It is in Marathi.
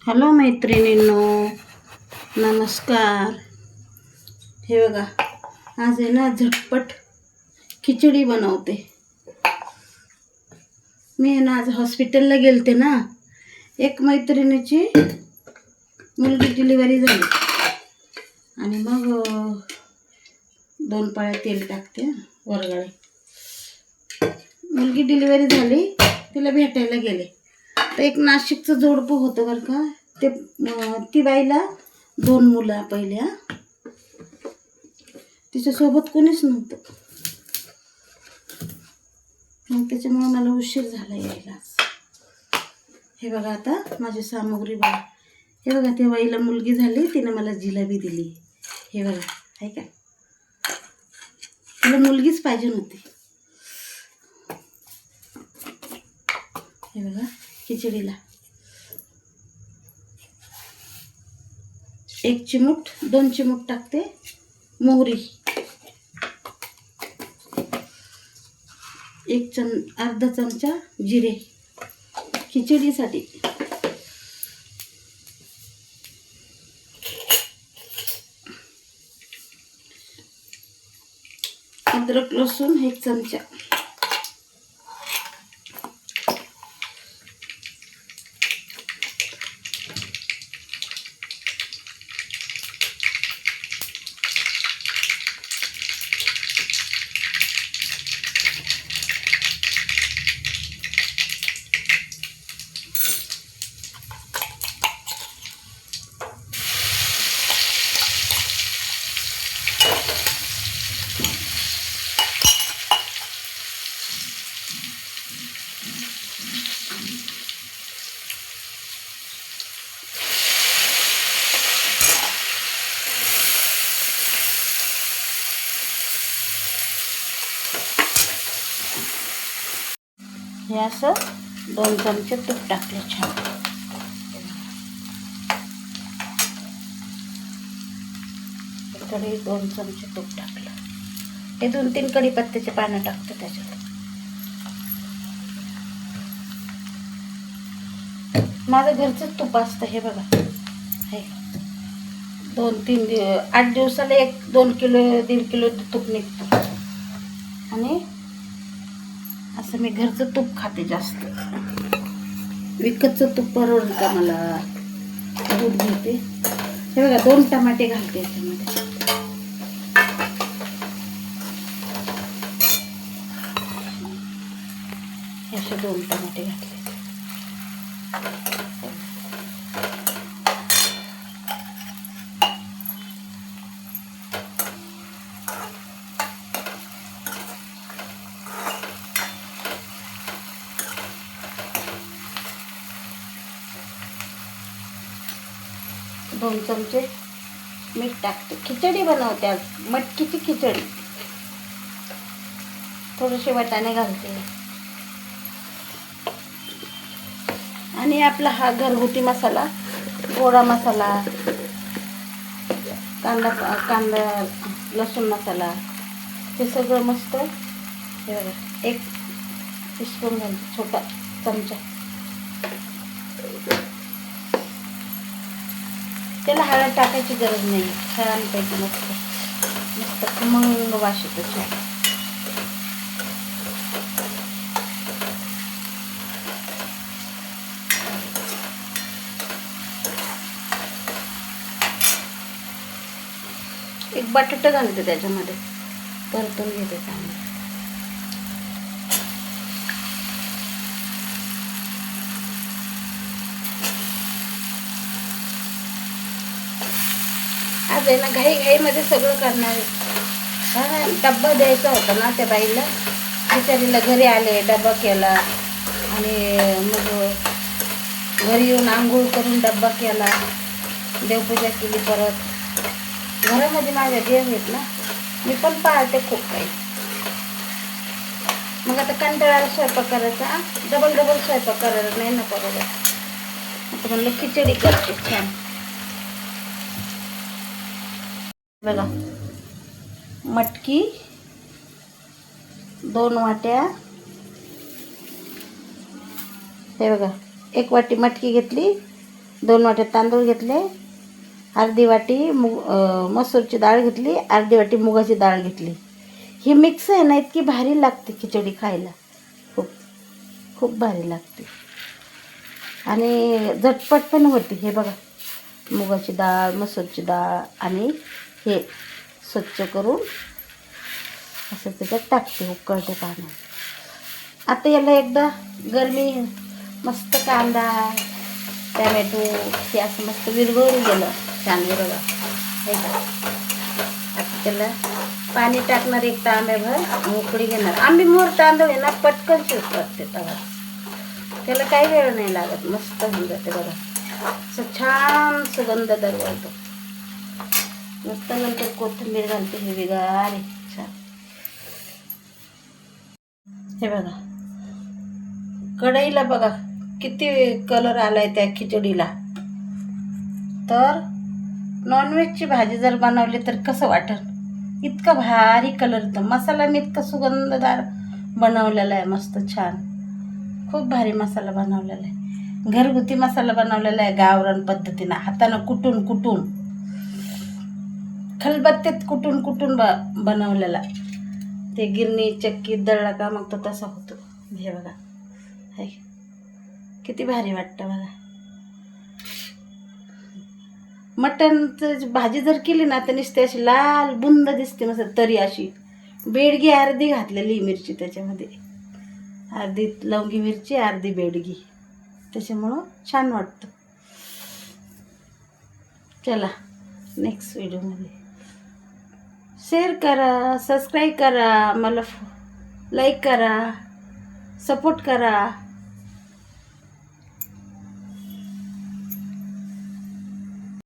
हॅलो मैत्रिणींनो, नमस्कार. हे बघा, आज आहे ना झटपट खिचडी बनवते. मी आहे ना आज हॉस्पिटलला गेलते ना. एक मैत्रिणीची मुलगी डिलिव्हरी झाली आणि मग 2 पळ्या तेल टाकते वरगळे. मुलगी डिलिव्हरी झाली, तिला भेटायला गेले तर एक नाशिकचं जोडपं होतं बरं का. ते ती बाईला 2 मुलं पहिल्या, तिच्यासोबत कोणीच नव्हतं. मग त्याच्यामुळे मला उशीर झाला यायला. हे बघा आता माझी सामग्री बघा. हे बघा, त्या बाईला मुलगी झाली, तिने मला जिलेबी दिली. हे बघा, आहे का, तिला मुलगीच पाहिजे नव्हती. हे बघा, खिचडीला 1 चिमूट 2 चिमूट टाकते मोहरी, अर्धा चमचा जिरे खिचडीसाठी, अद्रक लसूण 1 चमचा, हे असं 2 चमचे तूप टाकले छान. कढई 2 चमचे तूप टाकलं. हे 2-3 कढीपत्त्याचे पानं टाकते त्याच्यात. माझं घरचंच तूप असतं. हे बघा, हे 8 दिवसाला 1-2 किलो 1.5 किलो तूप निघतं. आणि असं मी घरचं तूप खाते जास्त. विकतचं तूप परवडतं मला. दूध घेते. हे बघा, 2 टमाटे घालते याच्यामध्ये. असे 2 टमाटे घातले. दोन चमचे मीठ टाकते. खिचडी बनवते आज, मटकीची खिचडी. थोडेसे वाटाणे घालते. आणि आपला हा घरगुती मसाला, गोडा मसाला, कांदा लसूण मसाला, हे सगळं मस्त. हे बघा, 1 टीस्पून घालते, छोटा चमचा. त्याला हळद टाकायची गरज नाही. छानपैकी मस्त मस्त खमंग वास येतो छान. एक बटाटा घालते त्याच्यामध्ये, परतून घेते चांगलं. आज आहे ना घाईमध्ये सगळं करणार आहे. हा, डब्बा द्यायचा होता ना त्या बाईला. बिचारीला घरी आले, डब्बा केला आणि मग घरी येऊन आंघोळ करून डब्बा केला, देवपूजा केली. परत घरामध्ये माझ्या देव आहेत ना, मी पण पाळते खूप काही. मग आता कंटाळाला स्वयंपाक करायचा, डबल स्वयंपाक करायला नाही ना परत. आता म्हणलं खिचडी करते छान. बघा, मटकी 2 वाट्या. हे बघा, 1 वाटी मटकी घेतली, 2 वाट्या तांदूळ घेतले, अर्धी वाटी मसूरची डाळ घेतली, अर्धी वाटी मुगाची डाळ घेतली. ही मिक्स आहे ना, इतकी भारी लागते खिचडी खायला. खूप खूप भारी लागते आणि झटपट पण होती. हे बघा, मुगाची डाळ, मसूरची डाळ आणि हे स्वच्छ करून असं त्याच्यात टाकते उकळत्या पाण्यात. आता याला एकदा गरमी मस्त कांदा टॅमॅटो हे असं मस्त विरघळून गेलं, छान विरघळलं हे का. आता त्याला पाणी टाकणार 1 तांब्याभर, उकळी घेणार. आम्ही मोर तांदूळ आहे ना, पटकन शिजतात ते तवा, त्याला काही वेळ नाही लागत, मस्त होऊन जाते बघा. असं छान सुगंध दरवळतो मस्त. नंतर कोथिंबीर घालते हिरवीगार छान. हे बघा कढईला बघा किती कलर आलाय त्या खिचडीला. तर नॉनव्हेजची भाजी जर बनवली तर कसं वाटेल, इतका भारी कलर येतो. मसाला मी इतका सुगंधदार बनवलेला आहे, मस्त छान, खूप भारी मसाला बनवलेला आहे. घरगुती मसाला बनवलेला आहे, गावरान पद्धतीनं, हातानं कुटून कुटून, खलबत्त्यात कुटून कुटून बनवलेला. ते गिरणी चक्कीत दळला का मग तो तसा होतो. हे बघा, हाय किती भारी वाटतं बघा. मटणची भाजी जर केली ना तर नुसती अशी लाल बुंद दिसते, मस्त तरी अशी. बेडगी अर्धी घातलेली मिरची त्याच्यामध्ये, अर्धी लवंगी मिरची, अर्धी बेडगी, त्याच्यामुळं छान वाटतं. चला नेक्स्ट व्हिडिओमध्ये शेअर करा, सबस्क्राईब करा, मला लाईक करा, सपोर्ट करा.